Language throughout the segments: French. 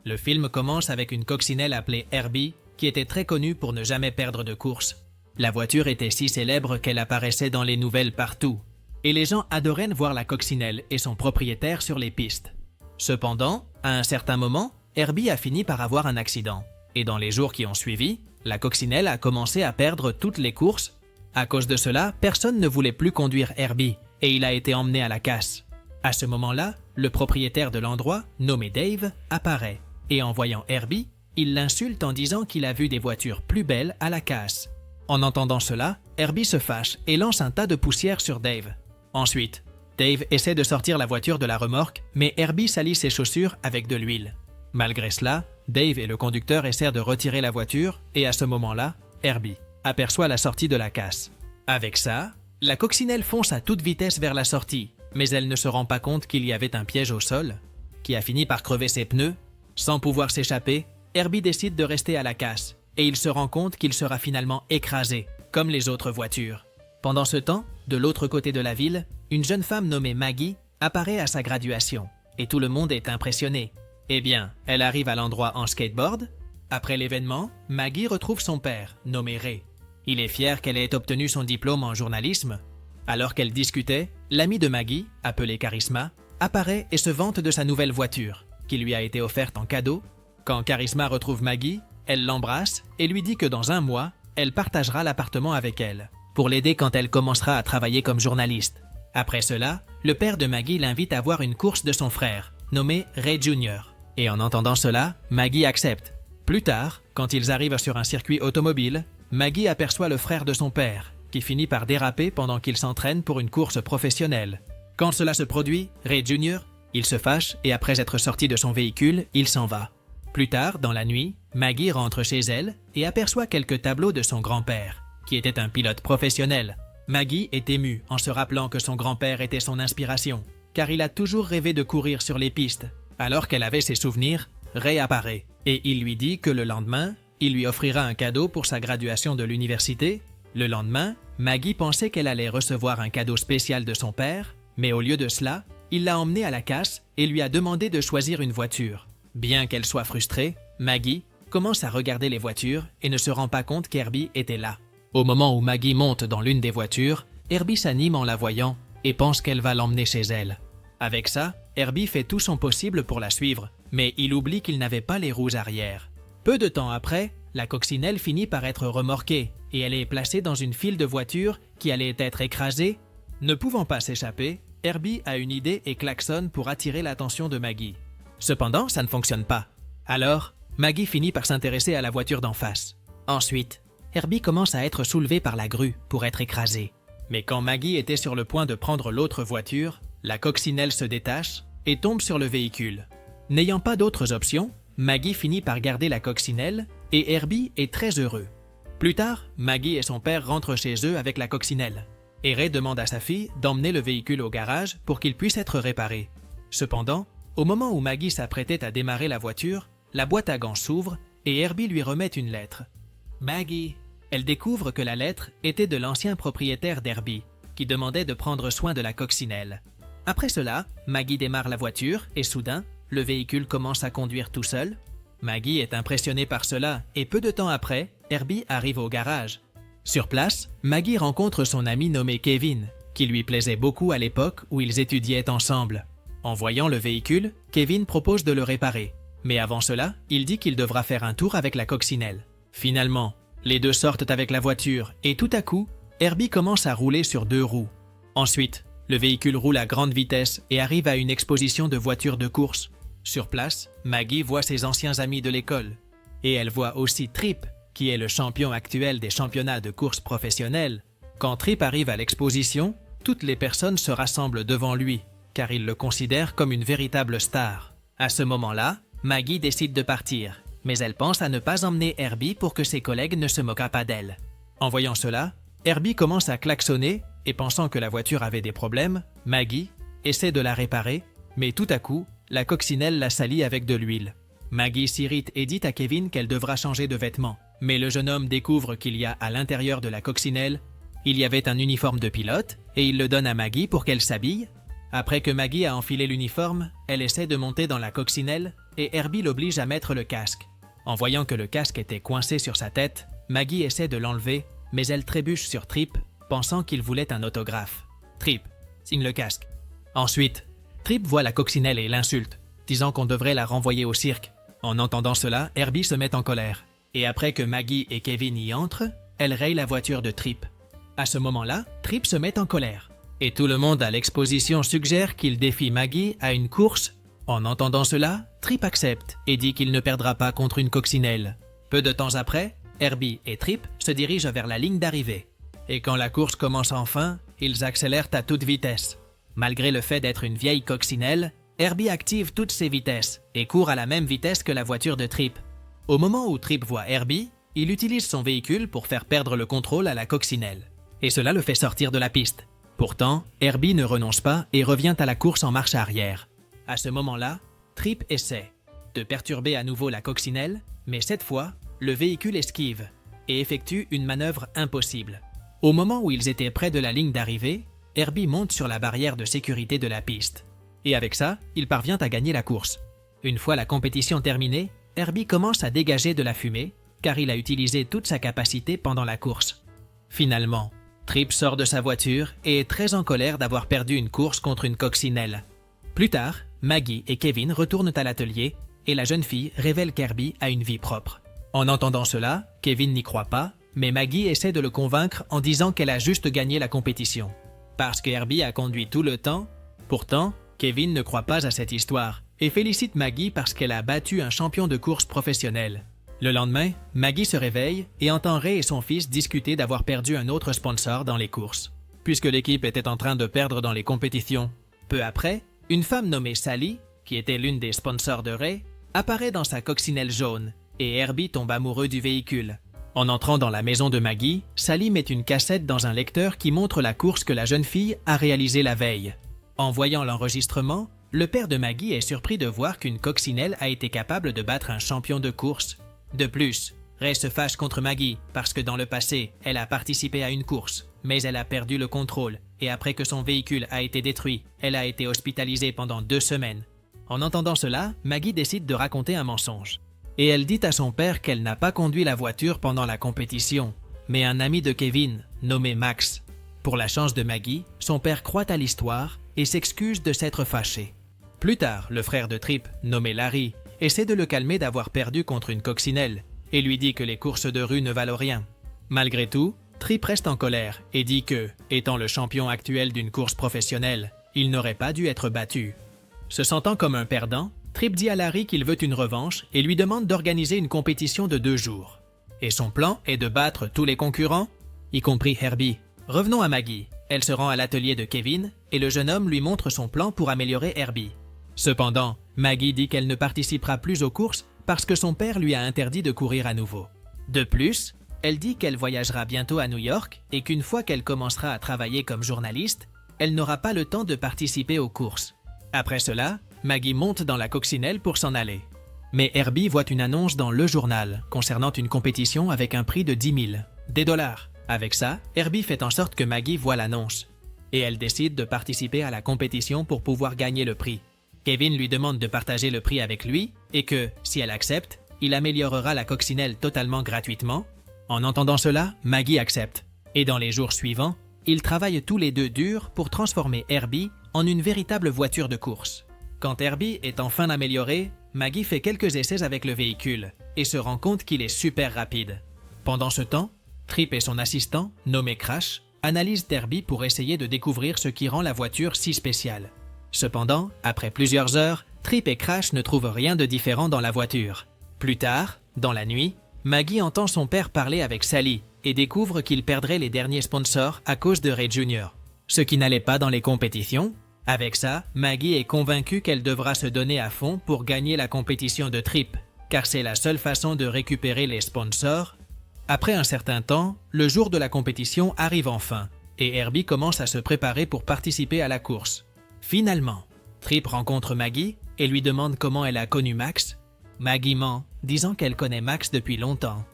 Le film commence avec une coccinelle appelée Herbie, qui était très connue pour ne jamais perdre de course. La voiture était si célèbre qu'elle apparaissait dans les nouvelles partout. Et les gens adoraient voir la coccinelle et son propriétaire sur les pistes. Cependant, à un certain moment, Herbie a fini par avoir un accident. Et dans les jours qui ont suivi, la coccinelle a commencé à perdre toutes les courses. À cause de cela, personne ne voulait plus conduire Herbie et il a été emmené à la casse. À ce moment-là, le propriétaire de l'endroit, nommé Dave, apparaît et en voyant Herbie, il l'insulte en disant qu'il a vu des voitures plus belles à la casse. En entendant cela, Herbie se fâche et lance un tas de poussière sur Dave. Ensuite, Dave essaie de sortir la voiture de la remorque, mais Herbie salit ses chaussures avec de l'huile. Malgré cela, Dave et le conducteur essaient de retirer la voiture et à ce moment-là, Herbie aperçoit la sortie de la casse. Avec ça, la coccinelle fonce à toute vitesse vers la sortie, mais elle ne se rend pas compte qu'il y avait un piège au sol, qui a fini par crever ses pneus. Sans pouvoir s'échapper, Herbie décide de rester à la casse et il se rend compte qu'il sera finalement écrasé, comme les autres voitures. Pendant ce temps, de l'autre côté de la ville, une jeune femme nommée Maggie apparaît à sa graduation et tout le monde est impressionné. Eh bien, elle arrive à l'endroit en skateboard. Après l'événement, Maggie retrouve son père, nommé Ray. Il est fier qu'elle ait obtenu son diplôme en journalisme. Alors qu'elle discutait, l'ami de Maggie, appelé Charisma, apparaît et se vante de sa nouvelle voiture, qui lui a été offerte en cadeau. Quand Charisma retrouve Maggie, elle l'embrasse et lui dit que dans un mois, elle partagera l'appartement avec elle, pour l'aider quand elle commencera à travailler comme journaliste. Après cela, le père de Maggie l'invite à voir une course de son frère, nommé Ray Jr. Et en entendant cela, Maggie accepte. Plus tard, quand ils arrivent sur un circuit automobile, Maggie aperçoit le frère de son père, qui finit par déraper pendant qu'il s'entraîne pour une course professionnelle. Quand cela se produit, Ray Jr., il se fâche et après être sorti de son véhicule, il s'en va. Plus tard, dans la nuit, Maggie rentre chez elle et aperçoit quelques tableaux de son grand-père, qui était un pilote professionnel. Maggie est émue en se rappelant que son grand-père était son inspiration, car il a toujours rêvé de courir sur les pistes. Alors qu'elle avait ses souvenirs, Ray apparaît et il lui dit que le lendemain, il lui offrira un cadeau pour sa graduation de l'université. Le lendemain, Maggie pensait qu'elle allait recevoir un cadeau spécial de son père, mais au lieu de cela, il l'a emmenée à la casse et lui a demandé de choisir une voiture. Bien qu'elle soit frustrée, Maggie commence à regarder les voitures et ne se rend pas compte qu'Herbie était là. Au moment où Maggie monte dans l'une des voitures, Herbie s'anime en la voyant et pense qu'elle va l'emmener chez elle. Avec ça, Herbie fait tout son possible pour la suivre, mais il oublie qu'il n'avait pas les roues arrière. Peu de temps après, la coccinelle finit par être remorquée et elle est placée dans une file de voitures qui allait être écrasée. Ne pouvant pas s'échapper, Herbie a une idée et klaxonne pour attirer l'attention de Maggie. Cependant, ça ne fonctionne pas. Alors, Maggie finit par s'intéresser à la voiture d'en face. Ensuite, Herbie commence à être soulevé par la grue pour être écrasé. Mais quand Maggie était sur le point de prendre l'autre voiture, la coccinelle se détache et tombe sur le véhicule. N'ayant pas d'autres options, Maggie finit par garder la coccinelle et Herbie est très heureux. Plus tard, Maggie et son père rentrent chez eux avec la coccinelle. Et Ray demande à sa fille d'emmener le véhicule au garage pour qu'il puisse être réparé. Cependant, au moment où Maggie s'apprêtait à démarrer la voiture, la boîte à gants s'ouvre et Herbie lui remet une lettre. Maggie, elle découvre que la lettre était de l'ancien propriétaire d'Herbie, qui demandait de prendre soin de la coccinelle. Après cela, Maggie démarre la voiture et soudain, le véhicule commence à conduire tout seul. Maggie est impressionnée par cela et peu de temps après, Herbie arrive au garage. Sur place, Maggie rencontre son ami nommé Kevin, qui lui plaisait beaucoup à l'époque où ils étudiaient ensemble. En voyant le véhicule, Kevin propose de le réparer. Mais avant cela, il dit qu'il devra faire un tour avec la coccinelle. Finalement, les deux sortent avec la voiture et tout à coup, Herbie commence à rouler sur deux roues. Ensuite, le véhicule roule à grande vitesse et arrive à une exposition de voitures de course. Sur place, Maggie voit ses anciens amis de l'école. Et elle voit aussi Trip, qui est le champion actuel des championnats de course professionnels. Quand Trip arrive à l'exposition, toutes les personnes se rassemblent devant lui, car ils le considèrent comme une véritable star. À ce moment-là, Maggie décide de partir, mais elle pense à ne pas emmener Herbie pour que ses collègues ne se moquent pas d'elle. En voyant cela, Herbie commence à klaxonner et pensant que la voiture avait des problèmes, Maggie essaie de la réparer, mais tout à coup, la coccinelle la salit avec de l'huile. Maggie s'irrite et dit à Kevin qu'elle devra changer de vêtements, mais le jeune homme découvre qu'il y a à l'intérieur de la coccinelle, il y avait un uniforme de pilote et il le donne à Maggie pour qu'elle s'habille. Après que Maggie a enfilé l'uniforme, elle essaie de monter dans la coccinelle, et Herbie l'oblige à mettre le casque. En voyant que le casque était coincé sur sa tête, Maggie essaie de l'enlever, mais elle trébuche sur Trip, pensant qu'il voulait un autographe. Trip, signe le casque. Ensuite, Trip voit la coccinelle et l'insulte, disant qu'on devrait la renvoyer au cirque. En entendant cela, Herbie se met en colère. Et après que Maggie et Kevin y entrent, elle raye la voiture de Trip. À ce moment-là, Trip se met en colère. Et tout le monde à l'exposition suggère qu'il défie Maggie à une course. En entendant cela, Trip accepte et dit qu'il ne perdra pas contre une coccinelle. Peu de temps après, Herbie et Trip se dirigent vers la ligne d'arrivée. Et quand la course commence enfin, ils accélèrent à toute vitesse. Malgré le fait d'être une vieille coccinelle, Herbie active toutes ses vitesses et court à la même vitesse que la voiture de Trip. Au moment où Trip voit Herbie, il utilise son véhicule pour faire perdre le contrôle à la coccinelle. Et cela le fait sortir de la piste. Pourtant, Herbie ne renonce pas et revient à la course en marche arrière. À ce moment-là, Trip essaie de perturber à nouveau la coccinelle, mais cette fois, le véhicule esquive et effectue une manœuvre impossible. Au moment où ils étaient près de la ligne d'arrivée, Herbie monte sur la barrière de sécurité de la piste. Et avec ça, il parvient à gagner la course. Une fois la compétition terminée, Herbie commence à dégager de la fumée, car il a utilisé toute sa capacité pendant la course. Finalement, Trip sort de sa voiture et est très en colère d'avoir perdu une course contre une coccinelle. Plus tard, Maggie et Kevin retournent à l'atelier et la jeune fille révèle qu'Herbie a une vie propre. En entendant cela, Kevin n'y croit pas, mais Maggie essaie de le convaincre en disant qu'elle a juste gagné la compétition. Parce que Herbie a conduit tout le temps. Pourtant, Kevin ne croit pas à cette histoire et félicite Maggie parce qu'elle a battu un champion de course professionnel. Le lendemain, Maggie se réveille et entend Ray et son fils discuter d'avoir perdu un autre sponsor dans les courses, puisque l'équipe était en train de perdre dans les compétitions. Peu après, une femme nommée Sally, qui était l'une des sponsors de Ray, apparaît dans sa coccinelle jaune et Herbie tombe amoureux du véhicule. En entrant dans la maison de Maggie, Sally met une cassette dans un lecteur qui montre la course que la jeune fille a réalisée la veille. En voyant l'enregistrement, le père de Maggie est surpris de voir qu'une coccinelle a été capable de battre un champion de course. De plus, Ray se fâche contre Maggie parce que dans le passé, elle a participé à une course, mais elle a perdu le contrôle et après que son véhicule a été détruit, elle a été hospitalisée pendant 2 semaines. En entendant cela, Maggie décide de raconter un mensonge. Et elle dit à son père qu'elle n'a pas conduit la voiture pendant la compétition, mais un ami de Kevin, nommé Max. Pour la chance de Maggie, son père croit à l'histoire et s'excuse de s'être fâché. Plus tard, le frère de Trip, nommé Larry, essaie de le calmer d'avoir perdu contre une coccinelle et lui dit que les courses de rue ne valent rien. Malgré tout, Trip reste en colère et dit que, étant le champion actuel d'une course professionnelle, il n'aurait pas dû être battu. Se sentant comme un perdant, Trip dit à Larry qu'il veut une revanche et lui demande d'organiser une compétition de 2 jours. Et son plan est de battre tous les concurrents, y compris Herbie. Revenons à Maggie. Elle se rend à l'atelier de Kevin et le jeune homme lui montre son plan pour améliorer Herbie. Cependant, Maggie dit qu'elle ne participera plus aux courses parce que son père lui a interdit de courir à nouveau. De plus, elle dit qu'elle voyagera bientôt à New York et qu'une fois qu'elle commencera à travailler comme journaliste, elle n'aura pas le temps de participer aux courses. Après cela, Maggie monte dans la coccinelle pour s'en aller. Mais Herbie voit une annonce dans Le Journal concernant une compétition avec un prix de 10 000, des dollars. Avec ça, Herbie fait en sorte que Maggie voit l'annonce. Et elle décide de participer à la compétition pour pouvoir gagner le prix. Kevin lui demande de partager le prix avec lui et que, si elle accepte, il améliorera la coccinelle totalement gratuitement. En entendant cela, Maggie accepte. Et dans les jours suivants, ils travaillent tous les deux dur pour transformer Herbie en une véritable voiture de course. Quand Herbie est enfin amélioré, Maggie fait quelques essais avec le véhicule et se rend compte qu'il est super rapide. Pendant ce temps, Trip et son assistant, nommé Crash, analysent Herbie pour essayer de découvrir ce qui rend la voiture si spéciale. Cependant, après plusieurs heures, Trip et Crash ne trouvent rien de différent dans la voiture. Plus tard, dans la nuit, Maggie entend son père parler avec Sally et découvre qu'il perdrait les derniers sponsors à cause de Ray Jr., ce qui n'allait pas dans les compétitions. Avec ça, Maggie est convaincue qu'elle devra se donner à fond pour gagner la compétition de Trip, car c'est la seule façon de récupérer les sponsors. Après un certain temps, le jour de la compétition arrive enfin, et Herbie commence à se préparer pour participer à la course. Finalement, Trip rencontre Maggie et lui demande comment elle a connu Max. Maggie ment, disant qu'elle connaît Max depuis longtemps.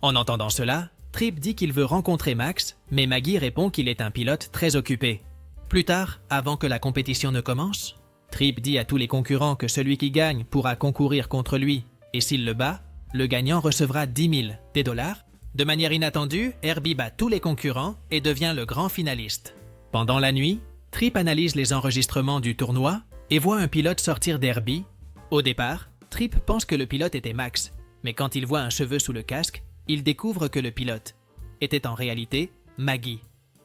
En entendant cela, Trip dit qu'il veut rencontrer Max, mais Maggie répond qu'il est un pilote très occupé. Plus tard, avant que la compétition ne commence, Trip dit à tous les concurrents que celui qui gagne pourra concourir contre lui, et s'il le bat, le gagnant recevra 10 000 des dollars. De manière inattendue, Herbie bat tous les concurrents et devient le grand finaliste. Pendant la nuit, Trip analyse les enregistrements du tournoi et voit un pilote sortir d'Herbie. Au départ, Trip pense que le pilote était Max, mais quand il voit un cheveu sous le casque, il découvre que le pilote était en réalité Maggie.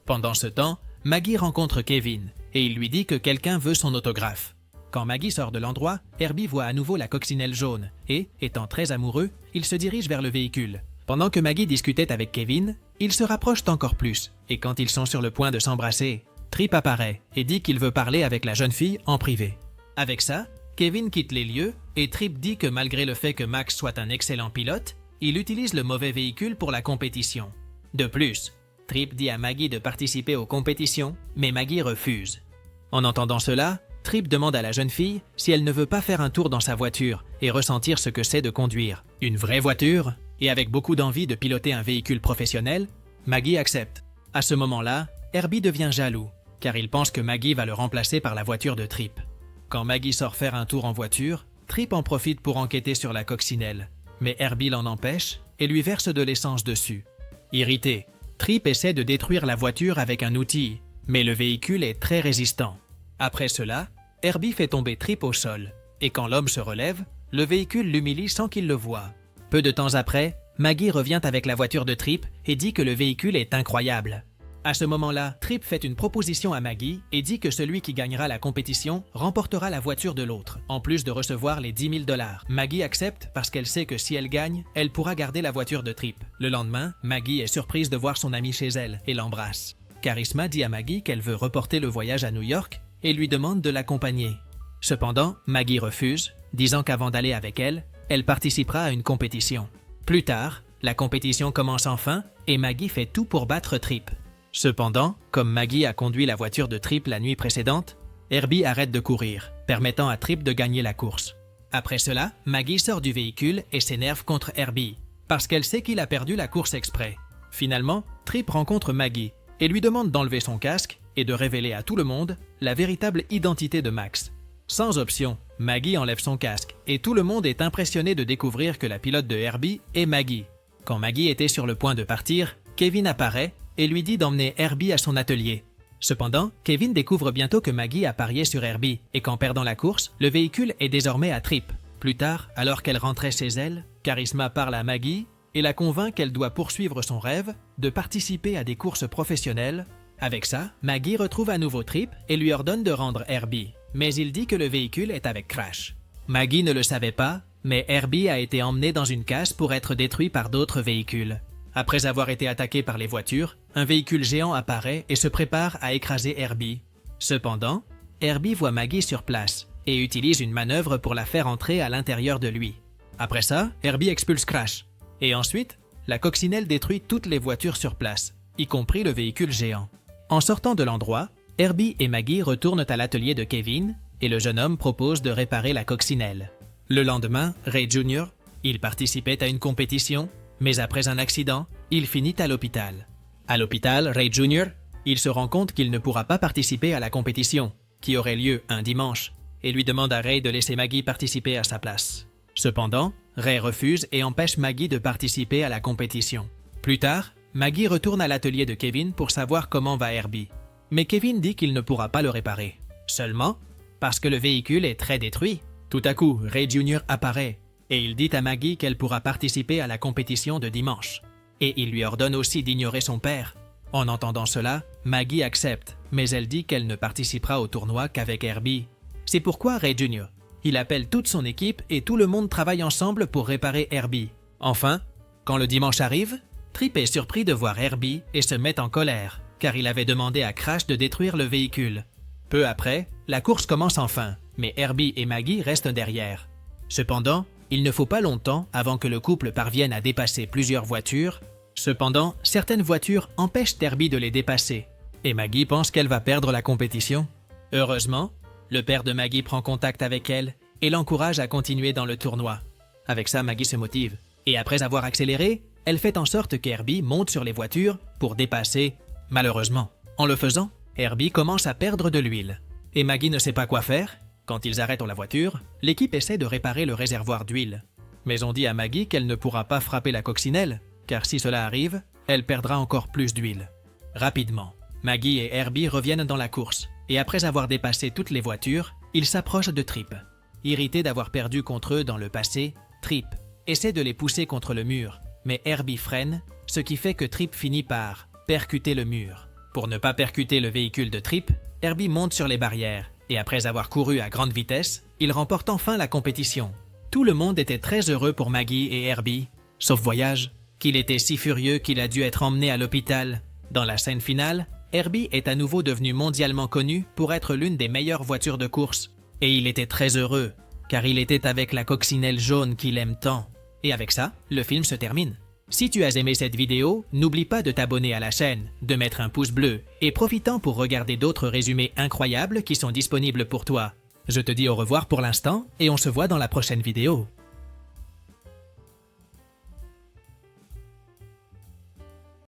Pendant ce temps, Maggie rencontre Kevin et il lui dit que quelqu'un veut son autographe. Quand Maggie sort de l'endroit, Herbie voit à nouveau la coccinelle jaune et, étant très amoureux, il se dirige vers le véhicule. Pendant que Maggie discutait avec Kevin, ils se rapprochent encore plus et quand ils sont sur le point de s'embrasser, Trip apparaît et dit qu'il veut parler avec la jeune fille en privé. Avec ça, Kevin quitte les lieux et Trip dit que malgré le fait que Max soit un excellent pilote, il utilise le mauvais véhicule pour la compétition. De plus, Trip dit à Maggie de participer aux compétitions, mais Maggie refuse. En entendant cela, Trip demande à la jeune fille si elle ne veut pas faire un tour dans sa voiture et ressentir ce que c'est de conduire une vraie voiture, et avec beaucoup d'envie de piloter un véhicule professionnel, Maggie accepte. À ce moment-là, Herbie devient jaloux, car il pense que Maggie va le remplacer par la voiture de Trip. Quand Maggie sort faire un tour en voiture, Trip en profite pour enquêter sur la coccinelle, mais Herbie l'en empêche et lui verse de l'essence dessus. Irrité, Trip essaie de détruire la voiture avec un outil, mais le véhicule est très résistant. Après cela, Herbie fait tomber Trip au sol, et quand l'homme se relève, le véhicule l'humilie sans qu'il le voie. Peu de temps après, Maggie revient avec la voiture de Trip et dit que le véhicule est incroyable. À ce moment-là, Trip fait une proposition à Maggie et dit que celui qui gagnera la compétition remportera la voiture de l'autre, en plus de recevoir les 10 000 $. Maggie accepte parce qu'elle sait que si elle gagne, elle pourra garder la voiture de Trip. Le lendemain, Maggie est surprise de voir son amie chez elle et l'embrasse. Charisma dit à Maggie qu'elle veut reporter le voyage à New York et lui demande de l'accompagner. Cependant, Maggie refuse, disant qu'avant d'aller avec elle, elle participera à une compétition. Plus tard, la compétition commence enfin et Maggie fait tout pour battre Trip. Cependant, comme Maggie a conduit la voiture de Trip la nuit précédente, Herbie arrête de courir, permettant à Trip de gagner la course. Après cela, Maggie sort du véhicule et s'énerve contre Herbie, parce qu'elle sait qu'il a perdu la course exprès. Finalement, Trip rencontre Maggie et lui demande d'enlever son casque et de révéler à tout le monde la véritable identité de Max. Sans option, Maggie enlève son casque et tout le monde est impressionné de découvrir que la pilote de Herbie est Maggie. Quand Maggie était sur le point de partir, Kevin apparaît et lui dit d'emmener Herbie à son atelier. Cependant, Kevin découvre bientôt que Maggie a parié sur Herbie et qu'en perdant la course, le véhicule est désormais à Trip. Plus tard, alors qu'elle rentrait chez elle, Charisma parle à Maggie et la convainc qu'elle doit poursuivre son rêve de participer à des courses professionnelles. Avec ça, Maggie retrouve à nouveau Trip et lui ordonne de rendre Herbie, mais il dit que le véhicule est avec Crash. Maggie ne le savait pas, mais Herbie a été emmené dans une cage pour être détruit par d'autres véhicules. Après avoir été attaqué par les voitures, un véhicule géant apparaît et se prépare à écraser Herbie. Cependant, Herbie voit Maggie sur place et utilise une manœuvre pour la faire entrer à l'intérieur de lui. Après ça, Herbie expulse Crash. Et ensuite, la coccinelle détruit toutes les voitures sur place, y compris le véhicule géant. En sortant de l'endroit, Herbie et Maggie retournent à l'atelier de Kevin et le jeune homme propose de réparer la coccinelle. Le lendemain, Ray Jr., il participait à une compétition, mais après un accident, il finit à l'hôpital. À l'hôpital, Ray Jr., il se rend compte qu'il ne pourra pas participer à la compétition, qui aurait lieu un dimanche, et lui demande à Ray de laisser Maggie participer à sa place. Cependant, Ray refuse et empêche Maggie de participer à la compétition. Plus tard, Maggie retourne à l'atelier de Kevin pour savoir comment va Herbie. Mais Kevin dit qu'il ne pourra pas le réparer. Seulement, parce que le véhicule est très détruit. Tout à coup, Ray Jr. apparaît et il dit à Maggie qu'elle pourra participer à la compétition de dimanche. Et il lui ordonne aussi d'ignorer son père. En entendant cela, Maggie accepte, mais elle dit qu'elle ne participera au tournoi qu'avec Herbie. C'est pourquoi Ray Jr. Il appelle toute son équipe et tout le monde travaille ensemble pour réparer Herbie. Enfin, quand le dimanche arrive, Trip est surpris de voir Herbie et se met en colère, car il avait demandé à Crash de détruire le véhicule. Peu après, la course commence enfin, mais Herbie et Maggie restent derrière. Cependant, il ne faut pas longtemps avant que le couple parvienne à dépasser plusieurs voitures. Cependant, certaines voitures empêchent Herbie de les dépasser, et Maggie pense qu'elle va perdre la compétition. Heureusement, le père de Maggie prend contact avec elle et l'encourage à continuer dans le tournoi. Avec ça, Maggie se motive. Et après avoir accéléré, elle fait en sorte qu'Herbie monte sur les voitures pour dépasser. Malheureusement, en le faisant, Herbie commence à perdre de l'huile. Et Maggie ne sait pas quoi faire. Quand ils arrêtent la voiture, l'équipe essaie de réparer le réservoir d'huile. Mais on dit à Maggie qu'elle ne pourra pas frapper la coccinelle, car si cela arrive, elle perdra encore plus d'huile. Rapidement, Maggie et Herbie reviennent dans la course, et après avoir dépassé toutes les voitures, ils s'approchent de Trip. Irrité d'avoir perdu contre eux dans le passé, Trip essaie de les pousser contre le mur, mais Herbie freine, ce qui fait que Trip finit par percuter le mur. Pour ne pas percuter le véhicule de Trip, Herbie monte sur les barrières, et après avoir couru à grande vitesse, il remporte enfin la compétition. Tout le monde était très heureux pour Maggie et Herbie, sauf Voyage, qu'il était si furieux qu'il a dû être emmené à l'hôpital. Dans la scène finale, Herbie est à nouveau devenu mondialement connu pour être l'une des meilleures voitures de course. Et il était très heureux, car il était avec la coccinelle jaune qu'il aime tant. Et avec ça, le film se termine. Si tu as aimé cette vidéo, n'oublie pas de t'abonner à la chaîne, de mettre un pouce bleu et profitant pour regarder d'autres résumés incroyables qui sont disponibles pour toi. Je te dis au revoir pour l'instant et on se voit dans la prochaine vidéo.